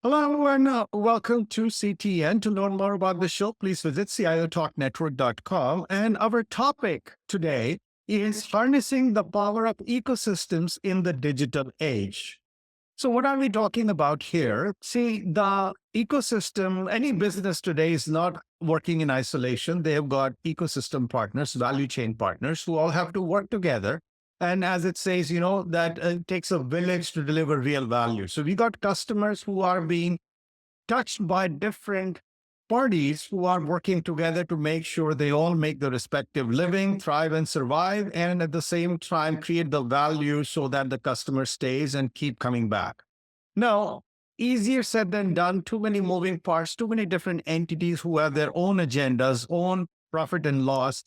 Hello and welcome to CTN. To learn more about the show, please visit ciotalknetwork.com. And our topic today is harnessing the power of ecosystems in the digital age. So, what are we talking about here? See, the ecosystem, any business today is not working in isolation. They have got ecosystem partners, value chain partners who all have to work together. And as it says, that it takes a village to deliver real value. So, we got customers who are being touched by different parties who are working together to make sure they all make the respective living, thrive, and survive, and at the same time create the value so that the customer stays and keep coming back. Now, easier said than done, too many moving parts, too many different entities who have their own agendas, own profit and loss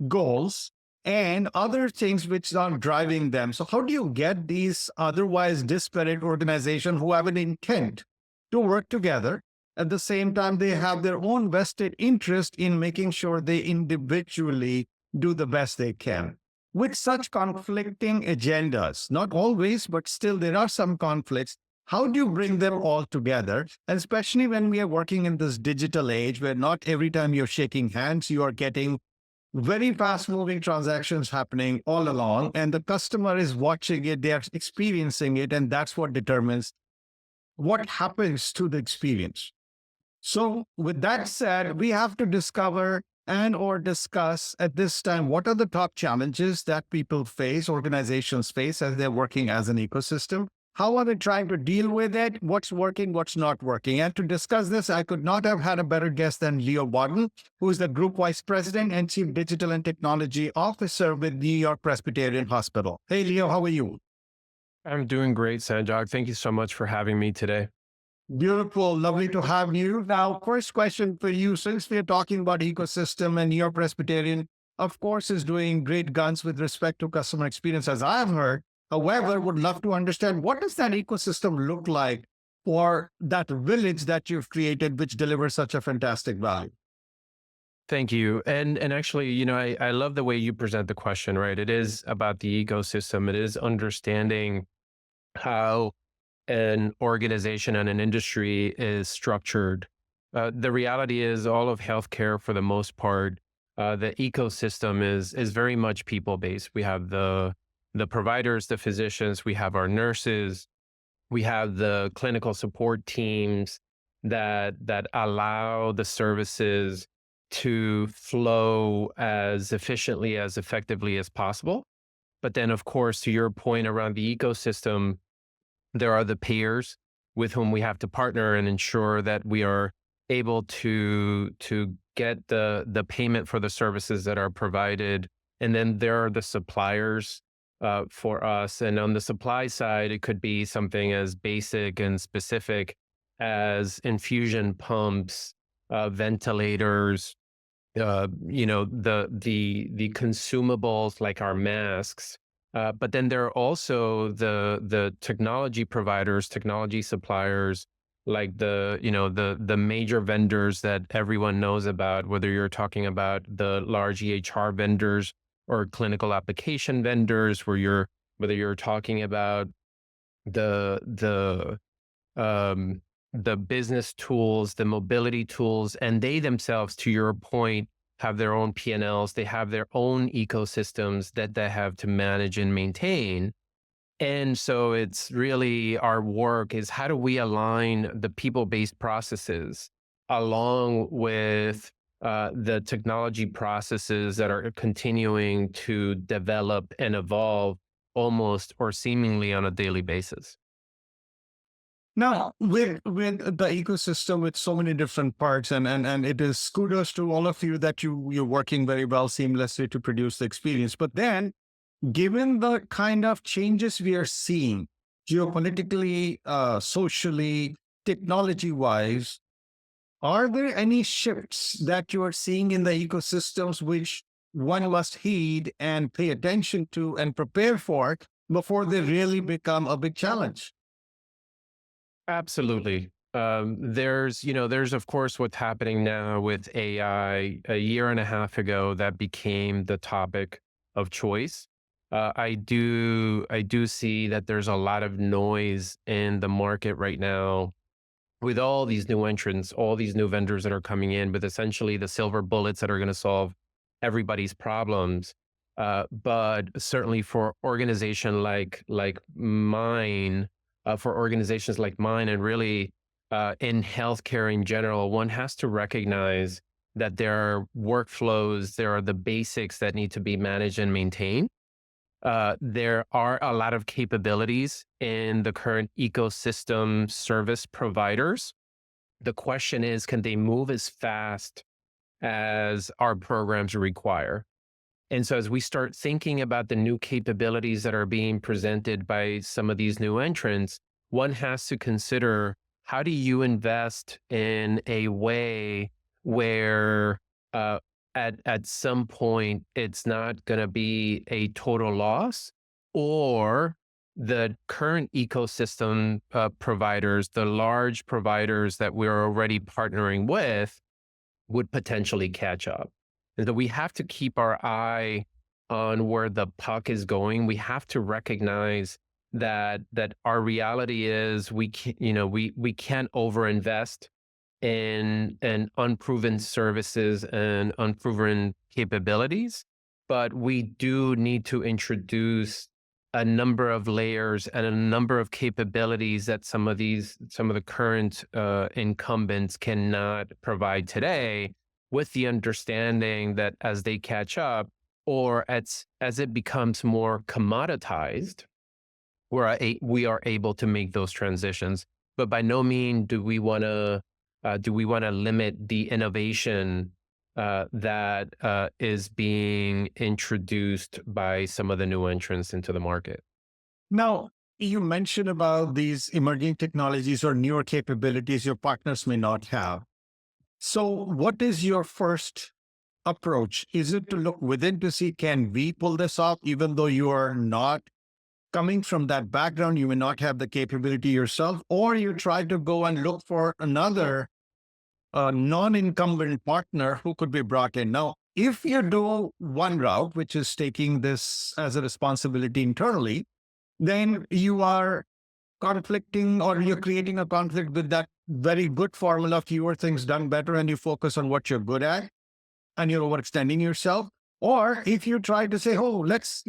goals, and other things which are driving them. So how do you get these otherwise disparate organizations who have an intent to work together? At the same time, they have their own vested interest in making sure they individually do the best they can. With such conflicting agendas, not always, but still there are some conflicts. How do you bring them all together? And especially when we are working in this digital age where not every time you're shaking hands, you are getting very fast moving transactions happening all along, and the customer is watching it, they are experiencing it, and that's what determines what happens to the experience. So, with that said, we have to discover and or discuss at this time what are the top challenges that people face, organizations face as they're working as an ecosystem. How are they trying to deal with it? What's working, what's not working? And to discuss this, I could not have had a better guest than Leo Bodden, who is the Group Vice President and Chief Digital and Technology Officer with NewYork-Presbyterian Hospital. Hey, Leo, how are you? I'm doing great, Sanjog. Thank you so much for having me today. Beautiful. Lovely to have you. Now, first question for you, since we're talking about ecosystem and your Presbyterian, of course, is doing great guns with respect to customer experience, as I've heard. However, would love to understand what does that ecosystem look like for that village that you've created, which delivers such a fantastic value? Thank you. And actually, I love the way you present the question, right? It is about the ecosystem. It is understanding how an organization and an industry is structured. The reality is all of healthcare, for the most part, the ecosystem is very much people based. We have the providers, the physicians, we have our nurses, we have the clinical support teams that allow the services to flow as efficiently, as effectively as possible. But then, of course, to your point around the ecosystem, there are the payers with whom we have to partner and ensure that we are able to get the payment for the services that are provided. And then there are the suppliers for us. And on the supply side, it could be something as basic and specific as infusion pumps, ventilators, the consumables like our masks. But then there are also the technology providers, technology suppliers, like the major vendors that everyone knows about, whether you're talking about the large EHR vendors or clinical application vendors, whether you're talking about the the the business tools, the mobility tools, and they themselves, to your point, have their own P&Ls. They have their own ecosystems that they have to manage and maintain. And so it's really our work is how do we align the people-based processes along with the technology processes that are continuing to develop and evolve almost or seemingly on a daily basis. Now, with the ecosystem with so many different parts, and it is kudos to all of you that you're working very well seamlessly to produce the experience. But then, given the kind of changes we are seeing geopolitically, socially, technology wise, are there any shifts that you are seeing in the ecosystems which one must heed and pay attention to and prepare for before they really become a big challenge? Absolutely. There's of course what's happening now with AI. A year and a half ago, that became the topic of choice. I do see that there's a lot of noise in the market right now with all these new entrants, all these new vendors that are coming in with essentially the silver bullets that are going to solve everybody's problems. But certainly for organization like mine, for organizations like mine, and really in healthcare in general, one has to recognize that there are workflows, there are the basics that need to be managed and maintained. There are a lot of capabilities in the current ecosystem service providers. The question is, can they move as fast as our programs require? And so as we start thinking about the new capabilities that are being presented by some of these new entrants, one has to consider, how do you invest in a way where uh, at some point it's not going to be a total loss, or the current ecosystem providers, the large providers that we're already partnering with, would potentially catch up. And so we have to keep our eye on where the puck is going. We have to recognize that our reality is we can, we can't overinvest in unproven services and unproven capabilities, but we do need to introduce a number of layers and a number of capabilities that some of the current incumbents cannot provide today, with the understanding that as they catch up, or as it becomes more commoditized, we are able to make those transitions. But by no means do we want to limit the innovation that is being introduced by some of the new entrants into the market. Now, you mentioned about these emerging technologies or newer capabilities your partners may not have. So, what is your first approach? Is it to look within to see, can we pull this off, even though you are not coming from that background, you may not have the capability yourself, or you try to go and look for another non-incumbent partner who could be brought in? Now, if you do one route, which is taking this as a responsibility internally, then you are conflicting, or you're creating a conflict with that very good formula, fewer things done better, and you focus on what you're good at and you're overextending yourself. Or if you try to say, oh, let's,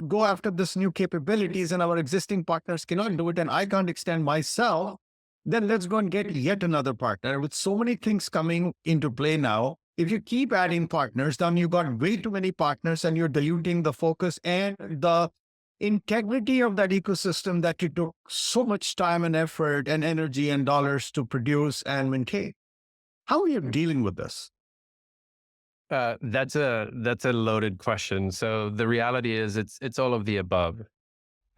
go after this new capabilities and our existing partners cannot do it and I can't extend myself, then let's go and get yet another partner. With so many things coming into play now, if you keep adding partners, then you've got way too many partners and you're diluting the focus and the integrity of that ecosystem that you took so much time and effort and energy and dollars to produce and maintain. How are you dealing with this? That's a loaded question. So the reality is, it's all of the above.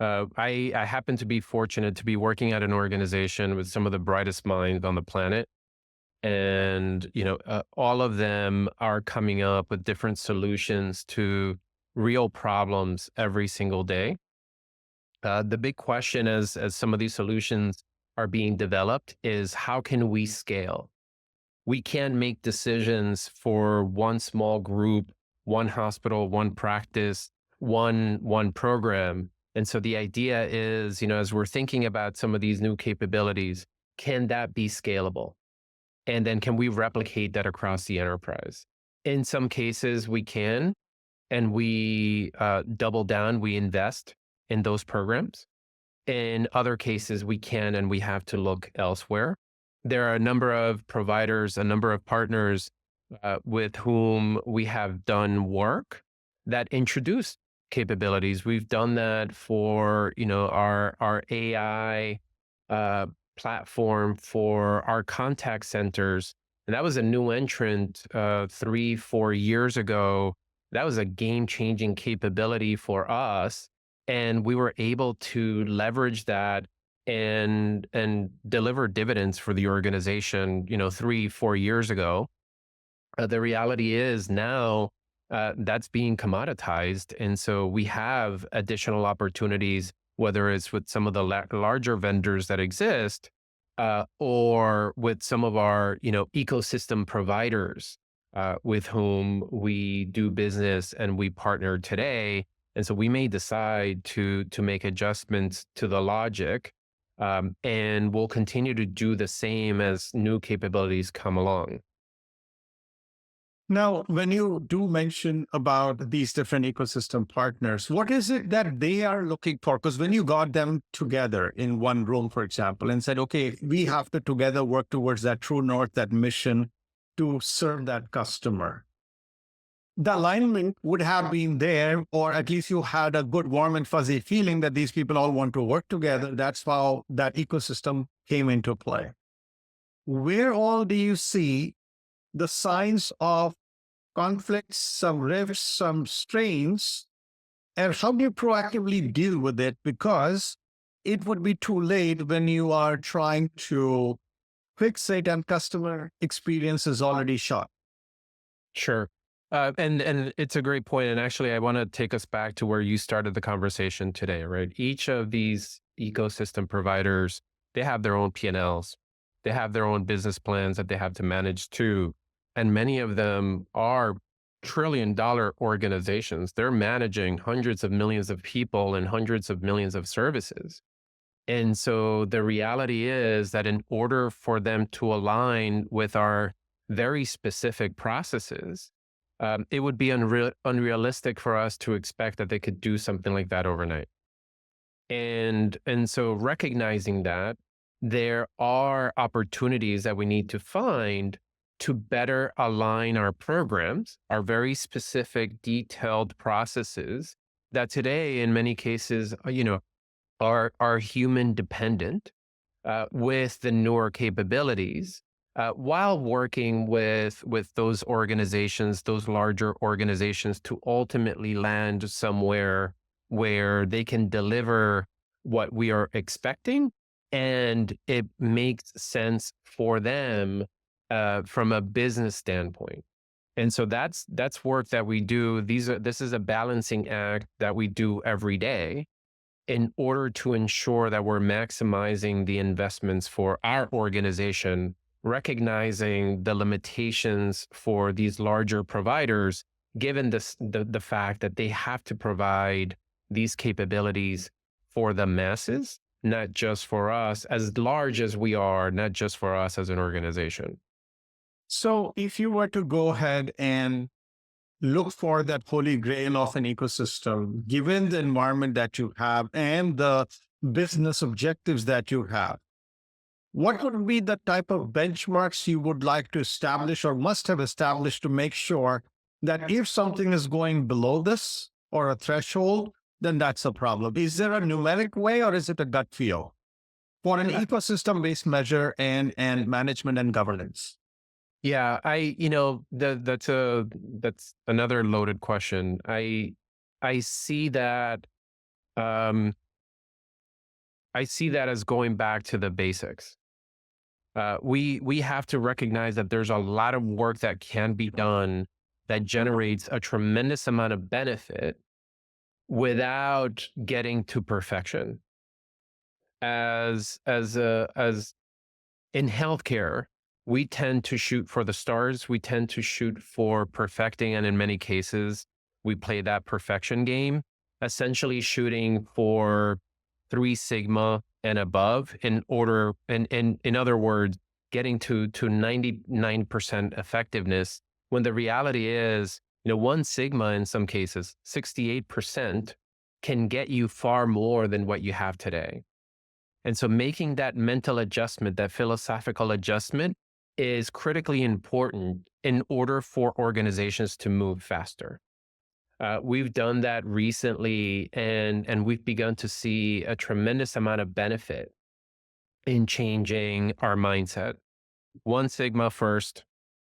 I happen to be fortunate to be working at an organization with some of the brightest minds on the planet, and all of them are coming up with different solutions to real problems every single day. The big question, as some of these solutions are being developed, is how can we scale? We can't make decisions for one small group, one hospital, one practice, one program. And so the idea is, as we're thinking about some of these new capabilities, can that be scalable? And then can we replicate that across the enterprise? In some cases, we can, and we double down, we invest in those programs. In other cases, we can, and we have to look elsewhere. There are a number of providers, a number of partners with whom we have done work that introduce capabilities. We've done that for our AI platform for our contact centers, and that was a new entrant 3-4 years ago. That was a game-changing capability for us, and we were able to leverage that and deliver dividends for the organization 3-4 years ago. The reality is now that's being commoditized, and so we have additional opportunities, whether it's with some of the larger vendors that exist, or with some of our ecosystem providers with whom we do business and we partner today. And so we may decide to make adjustments to the logic and we'll continue to do the same as new capabilities come along. Now, when you do mention about these different ecosystem partners, what is it that they are looking for? Because when you got them together in one room, for example, and said, okay, we have to together work towards that true north, that mission to serve that customer, the alignment would have been there, or at least you had a good, warm and fuzzy feeling that these people all want to work together. That's how that ecosystem came into play. Where all do you see the signs of conflicts, some rifts, some strains, and how do you proactively deal with it? Because it would be too late when you are trying to fix it and customer experience is already shot. Sure. And it's a great point. And actually, I want to take us back to where you started the conversation today, right? Each of these ecosystem providers, they have their own P&Ls. They have their own business plans that they have to manage too. And many of them are trillion-dollar organizations. They're managing hundreds of millions of people and hundreds of millions of services. And so the reality is that in order for them to align with our very specific processes, it would be unrealistic for us to expect that they could do something like that overnight. And so recognizing that there are opportunities that we need to find to better align our programs, our very specific, detailed processes that today, in many cases, are human dependent, with the newer capabilities, while working with those organizations, those larger organizations, to ultimately land somewhere where they can deliver what we are expecting, and it makes sense for them from a business standpoint. And so that's work that we do. This is a balancing act that we do every day in order to ensure that we're maximizing the investments for our organization, recognizing the limitations for these larger providers, given the fact that they have to provide these capabilities for the masses, not just for us, as large as we are, not just for us as an organization. So if you were to go ahead and look for that holy grail of an ecosystem, given the environment that you have and the business objectives that you have, what would be the type of benchmarks you would like to establish or must have established to make sure that if something is going below this or a threshold, then that's a problem? Is there a numeric way or is it a gut feel for an ecosystem-based measure and management and governance? Yeah, that's another loaded question. I see that um, I see that as going back to the basics. We have to recognize that there's a lot of work that can be done that generates a tremendous amount of benefit without getting to perfection. As in healthcare, we tend to shoot for the stars. We tend to shoot for perfecting, and in many cases, we play that perfection game, essentially shooting for 3 sigma and above in other words, getting to 99% effectiveness, when the reality is, 1 sigma in some cases, 68%, can get you far more than what you have today. And so making that mental adjustment, that philosophical adjustment, is critically important in order for organizations to move faster. We've done that recently, and we've begun to see a tremendous amount of benefit in changing our mindset. 1 sigma first,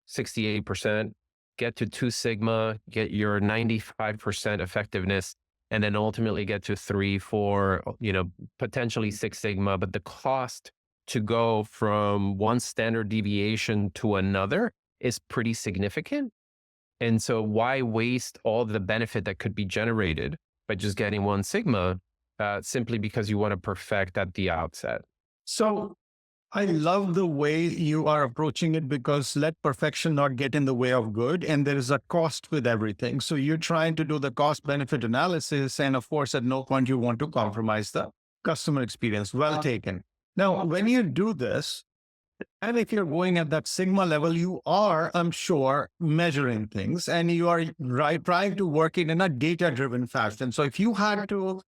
68%, get to 2 sigma, get your 95% effectiveness, and then ultimately get to 3, 4, potentially 6 sigma. But the cost to go from one standard deviation to another is pretty significant. And so why waste all the benefit that could be generated by just getting 1 sigma, simply because you want to perfect at the outset? So I love the way you are approaching it, because let perfection not get in the way of good. And there is a cost with everything. So you're trying to do the cost benefit analysis. And of course, at no point you want to compromise the customer experience. Well taken. Now, when you do this, and if you're going at that sigma level, you are, I'm sure, measuring things and you are trying to work it in a data driven fashion. So if you had to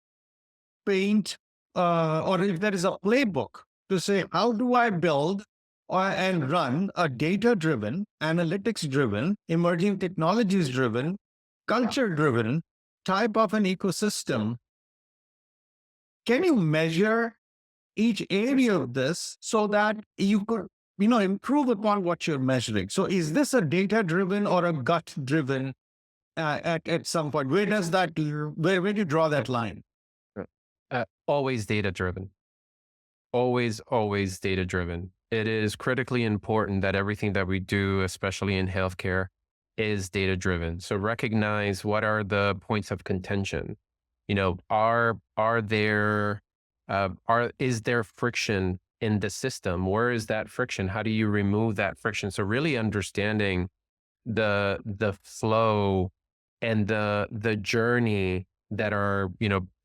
paint, or if there is a playbook to say, how do I build and run a data driven, analytics driven, emerging technologies driven, culture driven type of an ecosystem, can you measure each area of this so that you could improve upon what you're measuring? So is this a data driven or a gut driven at some point? Where does that where do you draw that line? Always data driven. Always data driven. It is critically important that everything that we do, especially in healthcare, is data driven. So recognize what are the points of contention. Is there friction in the system? Where is that friction? How do you remove that friction? So really understanding the flow and the journey that our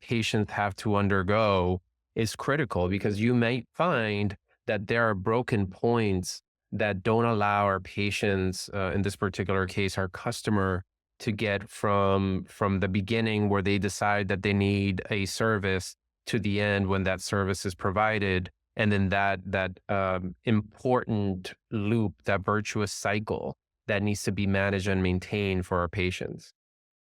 patients have to undergo is critical, because you may find that there are broken points that don't allow our patients, in this particular case, our customer, to get from the beginning where they decide that they need a service to the end when that service is provided, and then that important loop, that virtuous cycle that needs to be managed and maintained for our patients.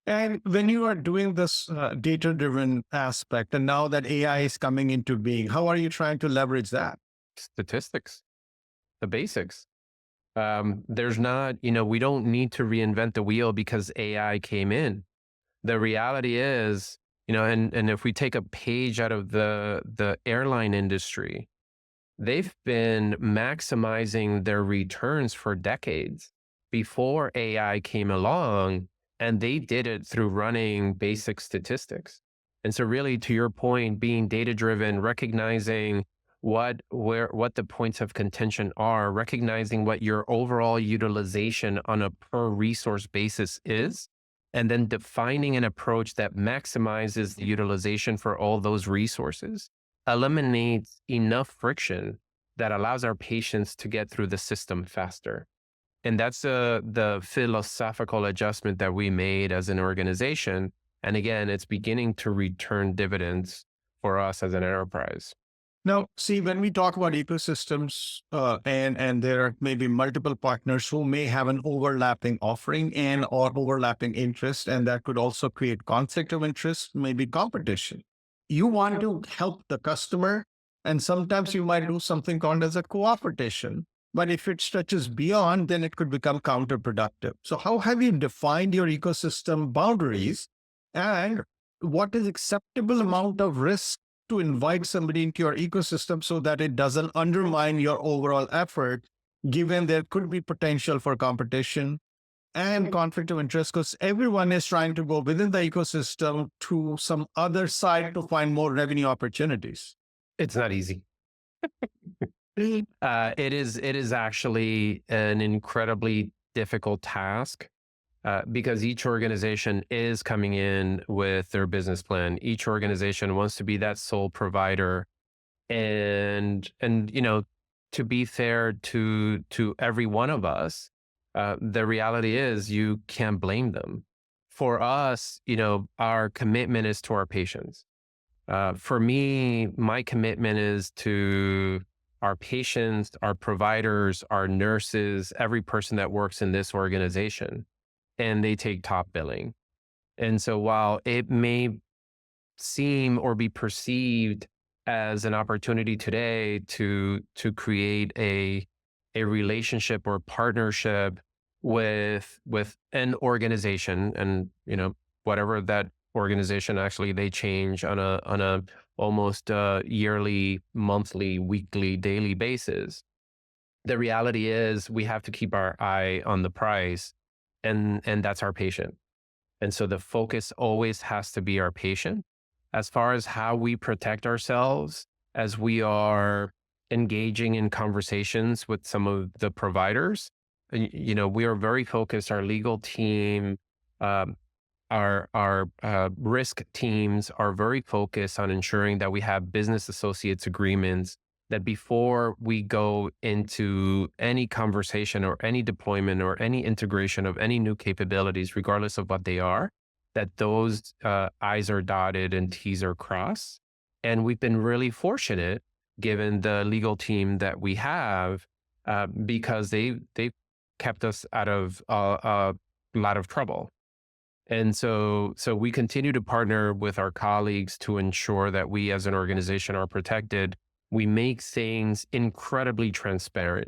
And when you are doing this data driven aspect, and now that AI is coming into being, how are you trying to leverage that? Statistics, the basics. There's not, we don't need to reinvent the wheel because AI came in. The reality is, and if we take a page out of the airline industry, they've been maximizing their returns for decades before AI came along, and they did it through running basic statistics. And so really, to your point, being data driven, recognizing what the points of contention are, recognizing what your overall utilization on a per resource basis is, and then defining an approach that maximizes the utilization for all those resources, eliminates enough friction that allows our patients to get through the system faster. And that's the philosophical adjustment that we made as an organization. And again, it's beginning to return dividends for us as an enterprise. Now, see, when we talk about ecosystems, and there are maybe multiple partners who may have an overlapping offering and or overlapping interest, and that could also create conflict of interest, maybe competition. You want to help the customer, and sometimes you might do something called as a cooperation. But if it stretches beyond, then it could become counterproductive. So how have you defined your ecosystem boundaries, and what is acceptable amount of risk to invite somebody into your ecosystem so that it doesn't undermine your overall effort, given there could be potential for competition and conflict of interest, because everyone is trying to go within the ecosystem to some other side to find more revenue opportunities? It's not easy. It is actually an incredibly difficult task, because each organization is coming in with their business plan. Each organization wants to be that sole provider, and to be fair to every one of us, the reality is you can't blame them. For us, our commitment is to our patients. For me, my commitment is to our patients, our providers, our nurses, every person that works in this organization, and they take top billing. And so while it may seem or be perceived as an opportunity today to create a relationship or partnership with an organization, and whatever that organization, actually they change on a almost yearly, monthly, weekly, daily basis. The reality is we have to keep our eye on the prize, and that's our patient. And so the focus always has to be our patient. As far as how we protect ourselves as we are engaging in conversations with some of the providers, we are very focused. Our legal team, our risk teams are very focused on ensuring that we have business associates agreements that before we go into any conversation or any deployment or any integration of any new capabilities, regardless of what they are, that those I's are dotted and T's are crossed. And we've been really fortunate, given the legal team that we have, because they kept us out of a lot of trouble. And so we continue to partner with our colleagues to ensure that we as an organization are protected. We make things incredibly transparent.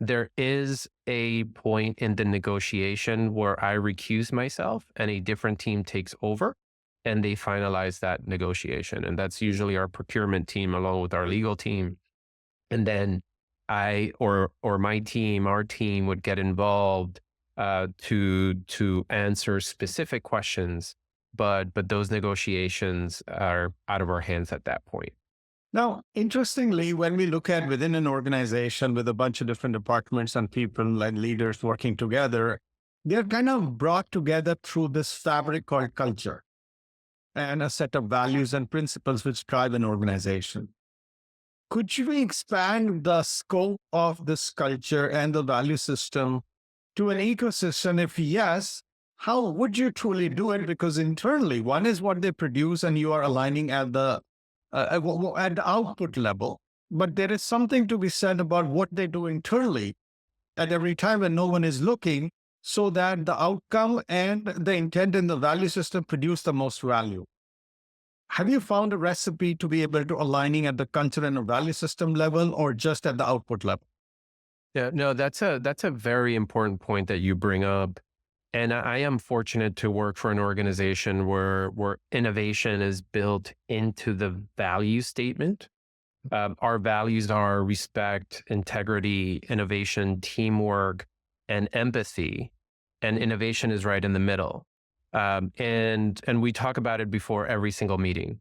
There is a point in the negotiation where I recuse myself and a different team takes over and they finalize that negotiation. And that's usually our procurement team along with our legal team. And then I or my team, our team would get involved to answer specific questions, but those negotiations are out of our hands at that point. Now, interestingly, when we look at within an organization with a bunch of different departments and people and leaders working together, they're kind of brought together through this fabric called culture and a set of values and principles which drive an organization. Could you expand the scope of this culture and the value system to an ecosystem? If yes, how would you truly do it? Because internally, one is what they produce, and you are aligning at the output level. But there is something to be said about what they do internally at every time when no one is looking, so that the outcome and the intent in the value system produce the most value. Have you found a recipe to be able to aligning at the culture and the value system level, or just at the output level? Yeah, no, that's a very important point that you bring up. And I am fortunate to work for an organization where innovation is built into the value statement. Our values are respect, integrity, innovation, teamwork, and empathy. And innovation is right in the middle. And we talk about it before every single meeting.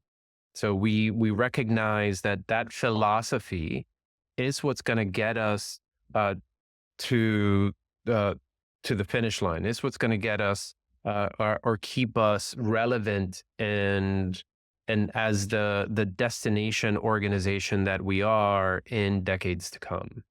So we recognize that philosophy is what's going to get us to the finish line. It's what's going to get us or keep us relevant and as the destination organization that we are in decades to come.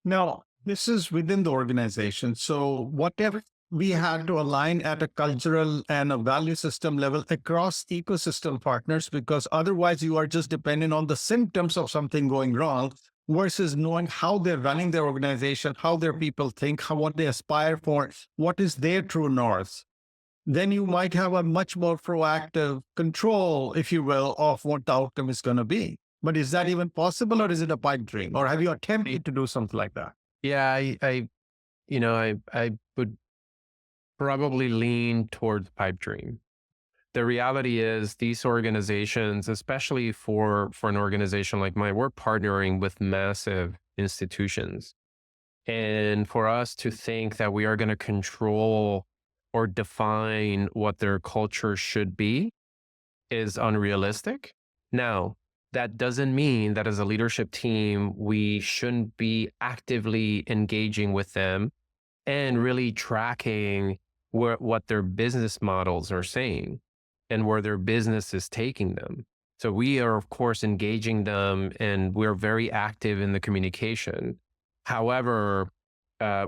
Now, this is within the organization. So whatever we had to align at a cultural and a value system level across ecosystem partners, because otherwise you are just dependent on the symptoms of something going wrong versus knowing how they're running their organization, how their people think, what they aspire for, what is their true north. Then you might have a much more proactive control, if you will, of what the outcome is going to be. But is that even possible, or is it a pipe dream? Or have you attempted to do something like that? Yeah, I would probably lean towards pipe dream. The reality is these organizations, especially for an organization like mine, we're partnering with massive institutions. And for us to think that we are going to control or define what their culture should be is unrealistic. Now, that doesn't mean that as a leadership team, we shouldn't be actively engaging with them and really tracking what their business models are saying and where their business is taking them. So we are, of course, engaging them and we're very active in the communication. However,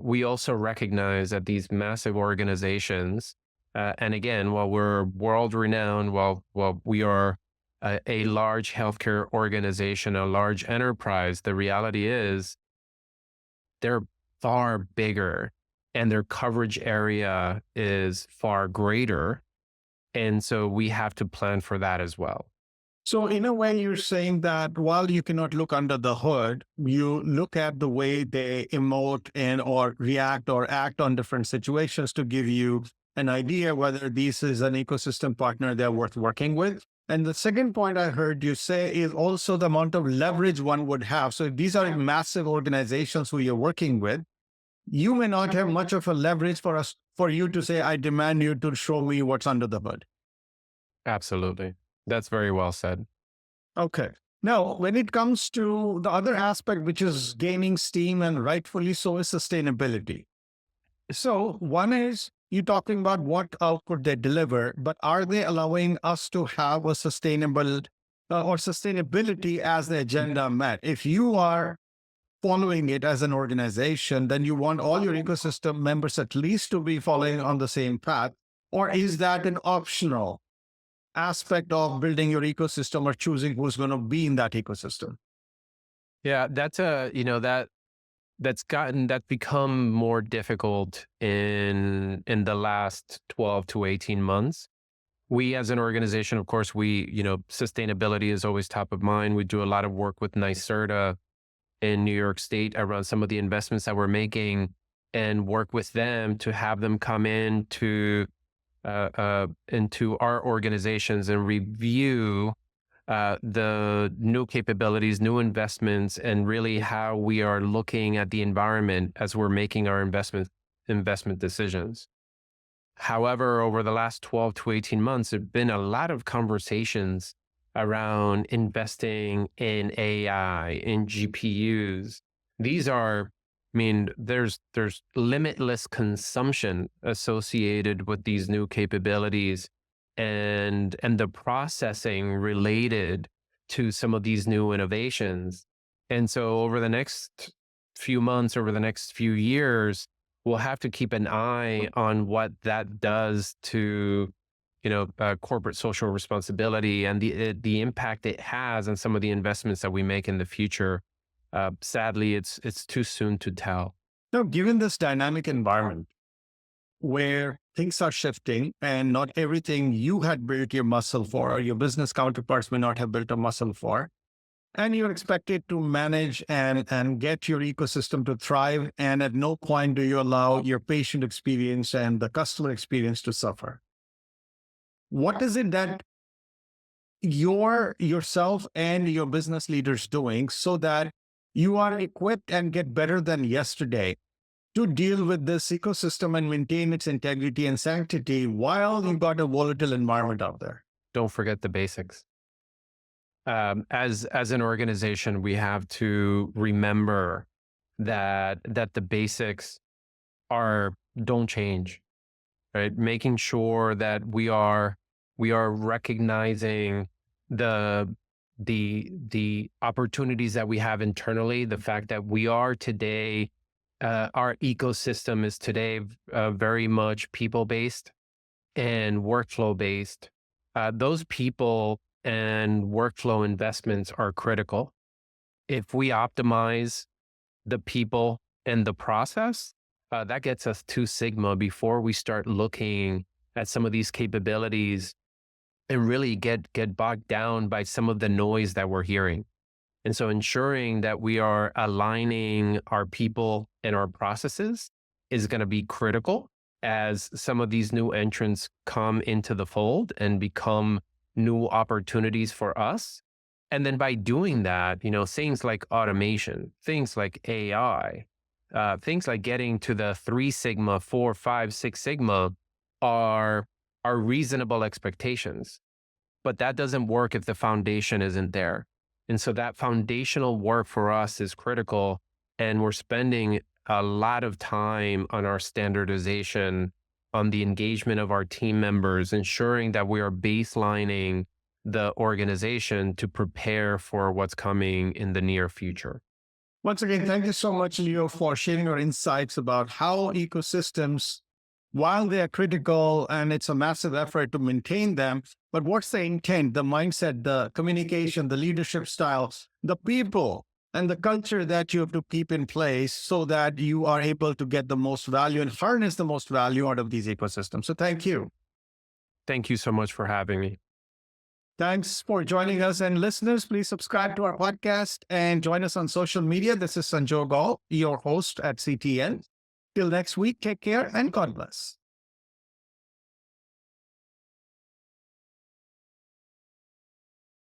we also recognize that these massive organizations, and again, while we're world renowned, while we are a large healthcare organization, a large enterprise, the reality is they're far bigger and their coverage area is far greater. And so we have to plan for that as well. So in a way, you're saying that while you cannot look under the hood, you look at the way they emote and or react or act on different situations to give you an idea whether this is an ecosystem partner they're worth working with. And the second point I heard you say is also the amount of leverage one would have. So if these are massive organizations who you're working with, you may not have much of a leverage for you to say, I demand you to show me what's under the hood. Absolutely. That's very well said. Okay. Now, when it comes to the other aspect, which is gaining steam and rightfully so, is sustainability. So one is you talking about what output they deliver, but are they allowing us to have a sustainable or sustainability as the agenda met. If you are following it as an organization, then you want all your ecosystem members at least to be following on the same path? Or is that an optional aspect of building your ecosystem or choosing who's going to be in that ecosystem? Yeah, that's become more difficult in the last 12 to 18 months. We as an organization, of course, sustainability is always top of mind. We do a lot of work with NYSERDA in New York State around some of the investments that we're making, and work with them to have them come into our organizations and review the new capabilities, new investments, and really how we are looking at the environment as we're making our investment decisions. However, over the last 12 to 18 months, there have been a lot of conversations around investing in AI, in GPUs. There's limitless consumption associated with these new capabilities and the processing related to some of these new innovations. And so over the next few months, over the next few years, we'll have to keep an eye on what that does to corporate social responsibility and the impact it has on some of the investments that we make in the future. Sadly, it's too soon to tell. Now, given this dynamic environment where things are shifting and not everything you had built your muscle for, or your business counterparts may not have built a muscle for, and you're expected to manage and get your ecosystem to thrive, and at no point do you allow your patient experience and the customer experience to suffer. What is it that yourself and your business leaders doing so that you are equipped and get better than yesterday to deal with this ecosystem and maintain its integrity and sanctity while you've got a volatile environment out there? Don't forget the basics. As an organization, we have to remember that the basics don't change, right? Making sure that we are recognizing the opportunities that we have internally, the fact that we are today, our ecosystem is today very much people-based and workflow-based. Those people and workflow investments are critical. If we optimize the people and the process, that gets us to Sigma before we start looking at some of these capabilities and really get bogged down by some of the noise that we're hearing. And so ensuring that we are aligning our people and our processes is going to be critical as some of these new entrants come into the fold and become new opportunities for us. And then by doing that, things like automation, things like AI, things like getting to the 3 Sigma, 4, 5, 6 Sigma are reasonable expectations. But that doesn't work if the foundation isn't there. And so that foundational work for us is critical. And we're spending a lot of time on our standardization, on the engagement of our team members, ensuring that we are baselining the organization to prepare for what's coming in the near future. Once again, thank you so much, Leo, for sharing your insights about how ecosystems, while they are critical and it's a massive effort to maintain them, but what's the intent, the mindset, the communication, the leadership styles, the people, and the culture that you have to keep in place so that you are able to get the most value and harness the most value out of these ecosystems. So thank you. Thank you so much for having me. Thanks for joining us. And listeners, please subscribe to our podcast and join us on social media. This is Sanjog Gaul, your host at CTN. Till next week, take care and God bless.